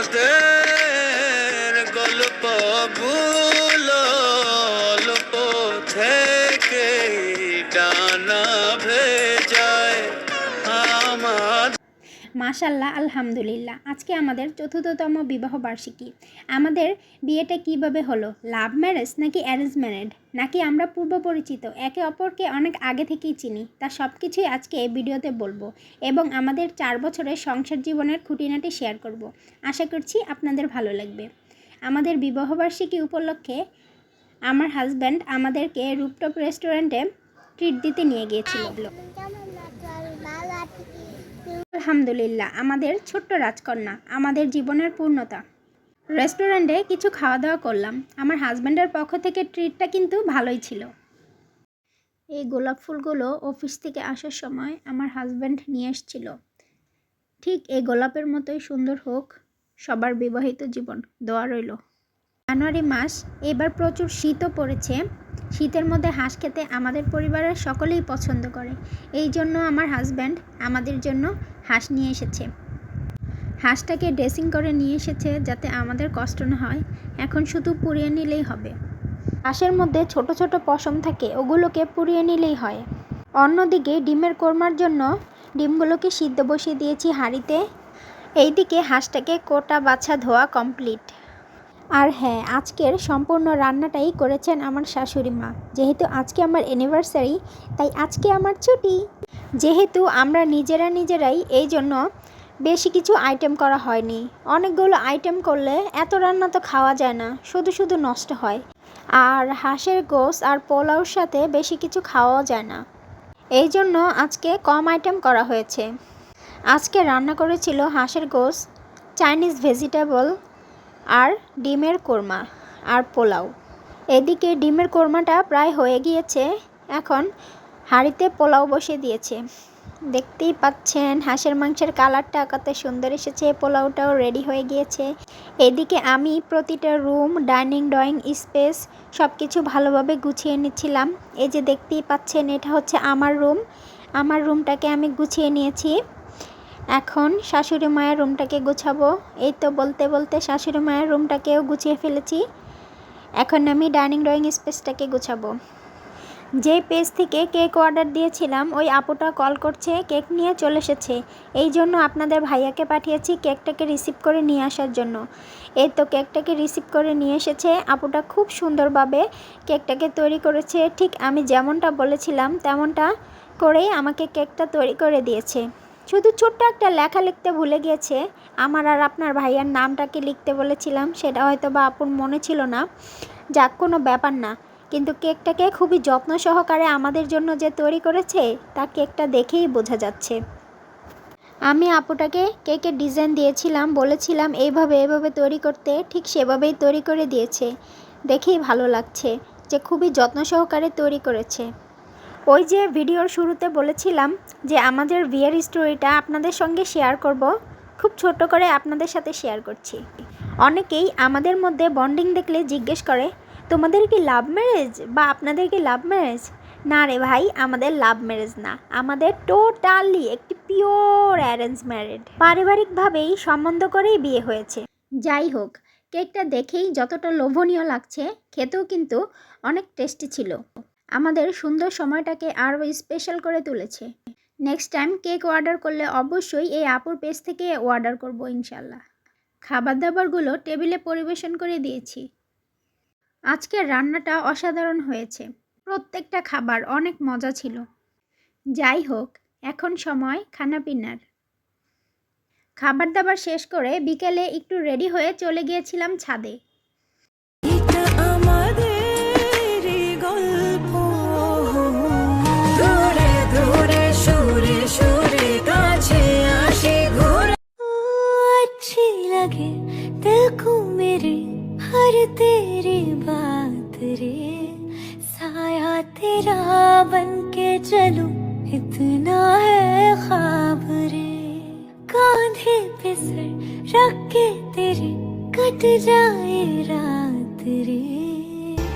আমাদের গল্পগুলো অল্প থেকে ডানা ভেজায় আমার। মাশাল্লাহ, আলহামদুলিল্লাহ। আজকে আমাদের ৪র্থতম বিবাহ বার্ষিকী। আমাদের বিয়েটা কিভাবে হলো? লাভ ম্যারেজ নাকি অ্যারেঞ্জ ম্যারেজ, নাকি আমরা পূর্ব পরিচিত, একে অপরকে অনেক আগে থেকেই চিনি, তা সব কিছুই আজকে এই ভিডিওতে বলবো এবং আমাদের 4 বছরের সংসার জীবনের খুঁটিনাটি শেয়ার করব। আশা করছি আপনাদের ভালো লাগবে। আমাদের বিবাহবার্ষিকী উপলক্ষে আমার হাজব্যান্ড আমাদেরকে রুপটপ রেস্টুরেন্টে ট্রিট দিতে নিয়ে গিয়েছিল। আলহামদুলিল্লাহ, আমাদের ছোট্ট রাজকন্যা, আমাদের জীবনের পূর্ণতা। রেস্টুরেন্টে কিছু খাওয়া দাওয়া করলাম। আমার হাজব্যান্ডের পক্ষ থেকে ট্রিটটা কিন্তু ভালোই ছিল। এই গোলাপ ফুলগুলো অফিস থেকে আসার সময় আমার হাজব্যান্ড নিয়ে এসেছিল। ঠিক এই গোলাপের মতোই সুন্দর হোক সবার বিবাহিত জীবন, দোয়া রইল। জানুয়ারি মাস, এবার প্রচুর শীতও পড়েছে। শীতের মধ্যে হাঁস খেতে আমাদের পরিবারের সকলেই পছন্দ করে। এই জন্য আমার হাজব্যান্ড আমাদের জন্য হাঁস নিয়ে এসেছে। হাঁসটাকে ড্রেসিং করে নিয়ে এসেছে যাতে আমাদের কষ্ট না হয়। এখন শুধু পুড়িয়ে নিলেই হবে। হাঁসের মধ্যে ছোট ছোট পশম থাকে, ওগুলোকে পুড়িয়ে নিলেই হয়। অন্যদিকে ডিমের কোরমার জন্য ডিমগুলোকে সিদ্ধ বসিয়ে দিয়েছি হাঁড়িতে। এইদিকে হাঁসটাকে কোটা বাছা ধোয়া কমপ্লিট। আর হ্যাঁ, আজকের সম্পূর্ণ রান্নাটাই করেছেন আমার শাশুড়ি মা। যেহেতু আজকে আমার অ্যানিভার্সারি, তাই আজকে আমার ছুটি। যেহেতু আমরা নিজেরাই, এই জন্য বেশি কিছু আইটেম করা হয়নি। অনেকগুলো আইটেম করলে এত রান্না তো খাওয়া যায় না, শুধু শুধু নষ্ট হয়। আর হাঁসের গোশত আর পোলাওর সাথে বেশি কিছু খাওয়াও যায় না, এই জন্য আজকে কম আইটেম করা হয়েছে। আজকে রান্না করেছিল হাঁসের গোশত, চাইনিজ ভেজিটেবল আর ডিমের কোরমা আর পোলাও। এদিকে ডিমের কোরমাটা প্রায় হয়ে গিয়েছে, এখন হাঁড়িতে পোলাও বসিয়ে দিয়েছে। দেখতেই পাচ্ছেন হাঁসের মাংসের কালারটা কত সুন্দর এসেছে, পোলাওটাও রেডি হয়ে গিয়েছে। এদিকে আমি প্রতিটা রুম, ডাইনিং ড্রয়িং স্পেস সব কিছু ভালোভাবে গুছিয়ে নিচ্ছিলাম। এই যে দেখতেই পাচ্ছেন, এটা হচ্ছে আমার রুম। আমার রুমটাকে আমি গুছিয়ে নিয়েছি। এখন শাশুড়ি মায়ের রুমটাকে গুছাবো। এই তো বলতে বলতে শাশুড়ি মায়ের রুমটাকেও গুছিয়ে ফেলেছি। এখন আমি ডাইনিং ড্রয়িং স্পেসটাকে গুছাবো। যে পেজ থেকে কেক অর্ডার দিয়েছিলাম, ওই আপুটা কল করছে, কেক নিয়ে চলে এসেছে। এই জন্য আপনাদের ভাইয়াকে পাঠিয়েছি কেকটাকে রিসিভ করে নিয়ে আসার জন্য। এই তো কেকটাকে রিসিভ করে নিয়ে এসেছে। আপুটা খুব সুন্দরভাবে কেকটাকে তৈরি করেছে। ঠিক আমি যেমনটা বলেছিলাম তেমনটা করেই আমাকে কেকটা তৈরি করে দিয়েছে। শুধু ছোট্ট একটা লেখা লিখতে ভুলে গিয়েছে। আমার আর আপনার ভাইয়ার নামটাকে লিখতে বলেছিলাম, সেটা হয়তো বা আপুর মনে ছিল না। যাক, কোনো ব্যাপার না। কিন্তু কেকটাকে খুবই যত্ন সহকারে আমাদের জন্য যে তৈরি করেছে, তা কেকটা দেখেই বোঝা যাচ্ছে। আমি আপুটাকে কেকের ডিজাইন দিয়েছিলাম, বলেছিলাম এইভাবে তৈরি করতে, ঠিক সেভাবেই তৈরি করে দিয়েছে। দেখেই ভালো লাগছে যে খুবই যত্ন সহকারে তৈরি করেছে। ওই যে ভিডিওর শুরুতে বলেছিলাম যে আমাদের বিয়ের স্টোরিটা আপনাদের সঙ্গে শেয়ার করব, খুব ছোট করে আপনাদের সাথে শেয়ার করছি। অনেকেই আমাদের মধ্যে বন্ডিং দেখলে জিজ্ঞেস করে, তোমাদের কি লাভ ম্যারেজ বা আপনাদের কি লাভ ম্যারেজ? না রে ভাই, আমাদের লাভ ম্যারেজ না, আমাদের টোটালি একটি পিওর অ্যারেঞ্জ ম্যারেড। পারিবারিকভাবেই সম্বন্ধ করেই বিয়ে হয়েছে। যাই হোক, কেকটা দেখেই যতটা লোভনীয় লাগছে, খেতেও কিন্তু অনেক টেস্টি ছিল। আমাদের সুন্দর সময়টাকে আরও স্পেশাল করে তুলেছে। নেক্সট টাইম কেক অর্ডার করলে অবশ্যই এই আপুর পেজ থেকে অর্ডার করব ইনশাল্লাহ। খাবার দাবারগুলো টেবিলে পরিবেশন করে দিয়েছি। আজকের রান্নাটা অসাধারণ হয়েছে। প্রত্যেকটা খাবার অনেক মজা ছিল। যাই হোক, এখন সময় খানাপিনার। খাবার দাবার শেষ করে বিকেলে একটু রেডি হয়ে চলে গিয়েছিলাম ছাদে। तेरी बात रे साया तेरा बन के चलूं, इतना है ख्वाब रे। कांधे पे सर रख के तेरे कट जाए रात रे,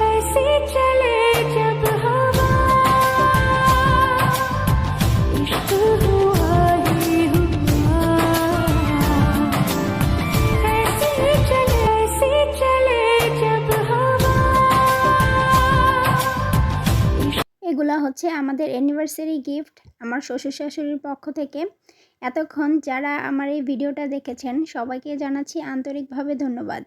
ऐसे चले जब हवा, इश्क हुआ ही हुआ, ऐसे এগুলা হচ্ছে আমাদের অ্যানিভার্সারি গিফট আমার শ্বশুর শাশুড়ির পক্ষ থেকে। এতক্ষণ যারা আমার এই ভিডিওটা দেখেছেন সবাইকে জানাচ্ছি আন্তরিকভাবে ধন্যবাদ।